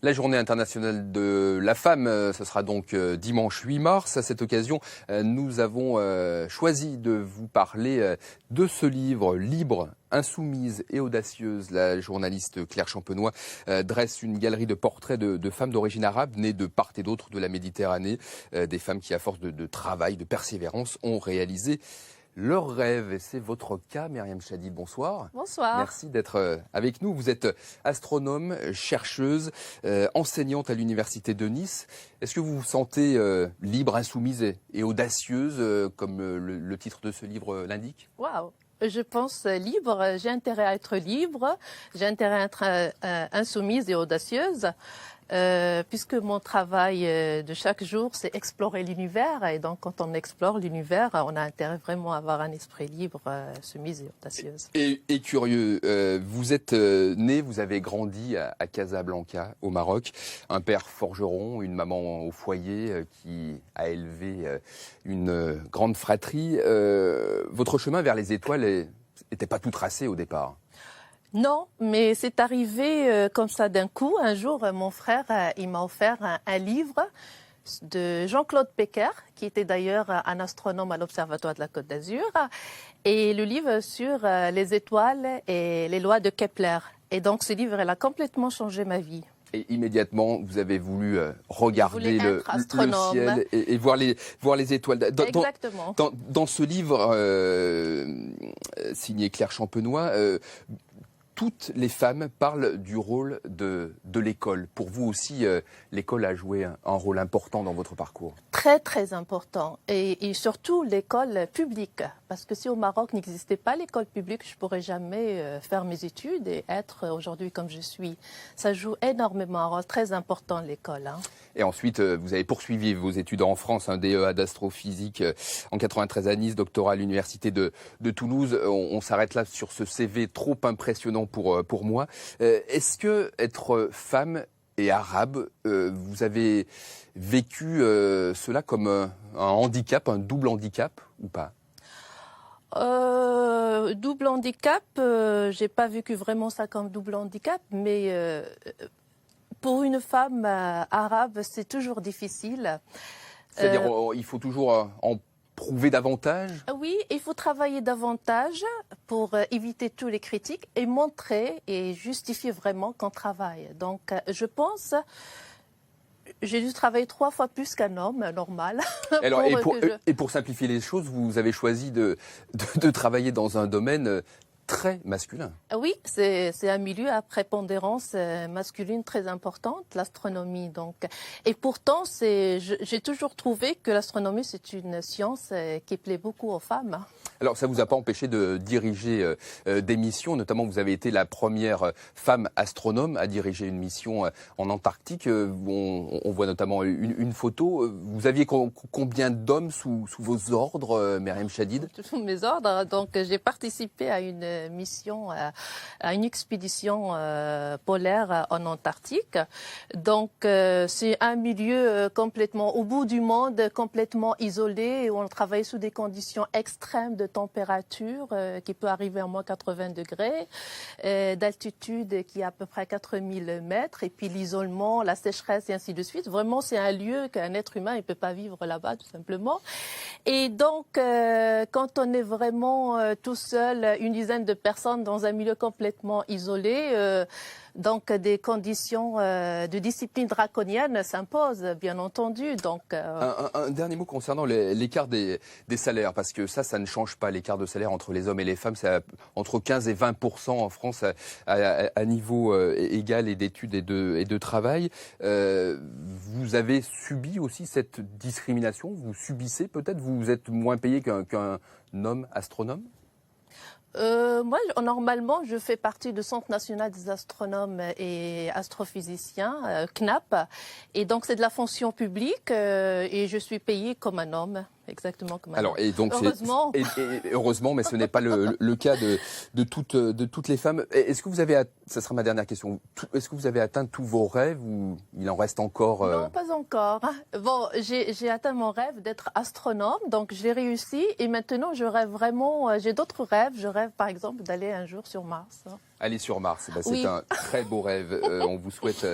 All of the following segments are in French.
La journée internationale de la femme, ce sera donc dimanche 8 mars. À cette occasion, nous avons choisi de vous parler de ce livre, Libre, insoumise et audacieuse. La journaliste Claire Champenois dresse une galerie de portraits de femmes d'origine arabe nées de part et d'autre de la Méditerranée. Des femmes qui, à force de travail, de persévérance, ont réalisé leurs rêves. Et c'est votre cas, Myriam Chadid. Bonsoir. Bonsoir. Merci d'être avec nous. Vous êtes astronome, chercheuse, enseignante à l'Université de Nice. Est-ce que vous vous sentez libre, insoumise et audacieuse, comme le titre de ce livre l'indique? Waouh! Je pense libre, j'ai intérêt à être libre, j'ai intérêt à être insoumise et audacieuse. Puisque mon travail de chaque jour, c'est explorer l'univers. Et donc, quand on explore l'univers, on a intérêt vraiment à avoir un esprit libre, soumise et audacieuse. Et curieux, vous êtes né, vous avez grandi à Casablanca, au Maroc. Un père forgeron, une maman au foyer qui a élevé une grande fratrie. Votre chemin vers les étoiles n'était pas tout tracé au départ. Non, mais c'est arrivé comme ça d'un coup. Un jour, mon frère, il m'a offert un livre de Jean-Claude Péquer, qui était d'ailleurs un astronome à l'Observatoire de la Côte d'Azur, et le livre sur les étoiles et les lois de Kepler. Et donc ce livre, elle a complètement changé ma vie. Et immédiatement, vous avez voulu regarder le ciel et voir les étoiles. Exactement. Dans ce livre signé Claire Champenois, toutes les femmes parlent du rôle de l'école. Pour vous aussi, l'école a joué un rôle important dans votre parcours. Très, très important. Et surtout l'école publique. Parce que si au Maroc n'existait pas l'école publique, je ne pourrais jamais faire mes études et être aujourd'hui comme je suis. Ça joue énormément un rôle très important, l'école. Hein. Et ensuite, vous avez poursuivi vos études en France, un DEA d'astrophysique en 93 à Nice, doctorat à l'Université de Toulouse. On s'arrête là sur ce CV trop impressionnant pour moi. Est-ce que être femme et arabe, vous avez vécu cela comme un handicap, un double handicap ou pas? Double handicap, j'ai pas vécu vraiment ça comme double handicap, mais pour une femme arabe, c'est toujours difficile. C'est-à-dire, il faut toujours en prouver davantage? Oui, il faut travailler davantage pour éviter tous les critiques et montrer et justifier vraiment qu'on travaille. Donc, je pense, j'ai dû travailler 3 fois plus qu'un homme normal. Alors, et pour simplifier les choses, vous avez choisi de travailler dans un domaine très masculin. Oui, c'est un milieu à prépondérance masculine très importante, l'astronomie. Donc, et pourtant, j'ai toujours trouvé que l'astronomie c'est une science qui plaît beaucoup aux femmes. Alors, ça vous a pas empêché de diriger des missions, notamment vous avez été la première femme astronome à diriger une mission en Antarctique. On voit notamment une photo. Vous aviez combien d'hommes sous vos ordres, Myriam Chadid? Sous mes ordres. Donc, j'ai participé à une mission, à une expédition polaire en Antarctique. Donc, c'est un milieu complètement au bout du monde, complètement isolé, où on travaille sous des conditions extrêmes de température qui peut arriver à moins 80 degrés, d'altitude qui est à peu près 4000 mètres, et puis l'isolement, la sécheresse et ainsi de suite. Vraiment, c'est un lieu qu'un être humain ne peut pas vivre là-bas, tout simplement. Et donc, quand on est vraiment tout seul, une dizaine de personnes dans un milieu complètement isolé, donc des conditions de discipline draconienne s'imposent, bien entendu. Donc, un dernier mot concernant l'écart des salaires, parce que ça ne change pas, l'écart de salaire entre les hommes et les femmes, c'est entre 15 et 20% en France à niveau égal et d'études et de travail. Vous avez subi aussi cette discrimination? Vous subissez peut-être? Vous êtes moins payé qu'un homme astronome? Moi, normalement, je fais partie du Centre national des astronomes et astrophysiciens, CNAP, et donc c'est de la fonction publique et je suis payée comme un homme. Exactement comme un homme. Et donc heureusement. Heureusement, mais ce n'est pas le cas de toutes les femmes. Est-ce que vous avez, ça sera ma dernière question, est-ce que vous avez atteint tous vos rêves ou il en reste encore Non, pas encore. Bon, j'ai atteint mon rêve d'être astronome, donc je l'ai réussi et maintenant je rêve vraiment, j'ai d'autres rêves. Je rêve par exemple d'aller un jour sur Mars. Aller sur Mars, c'est oui. un très beau rêve. On vous souhaite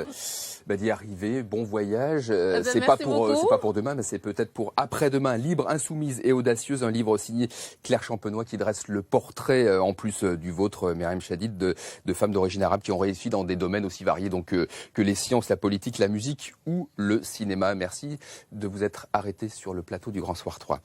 d'y arriver. Bon voyage. Merci beaucoup. C'est pas pour demain, mais c'est peut-être pour après-demain. Libre, insoumise et audacieuse, un livre signé Claire Champenois qui dresse le portrait, en plus du vôtre, Myriam Chadid, de femmes d'origine arabe qui ont réussi dans des domaines aussi variés donc, que les sciences, la politique, la musique ou le cinéma. Merci de vous être arrêté sur le plateau du Grand Soir 3.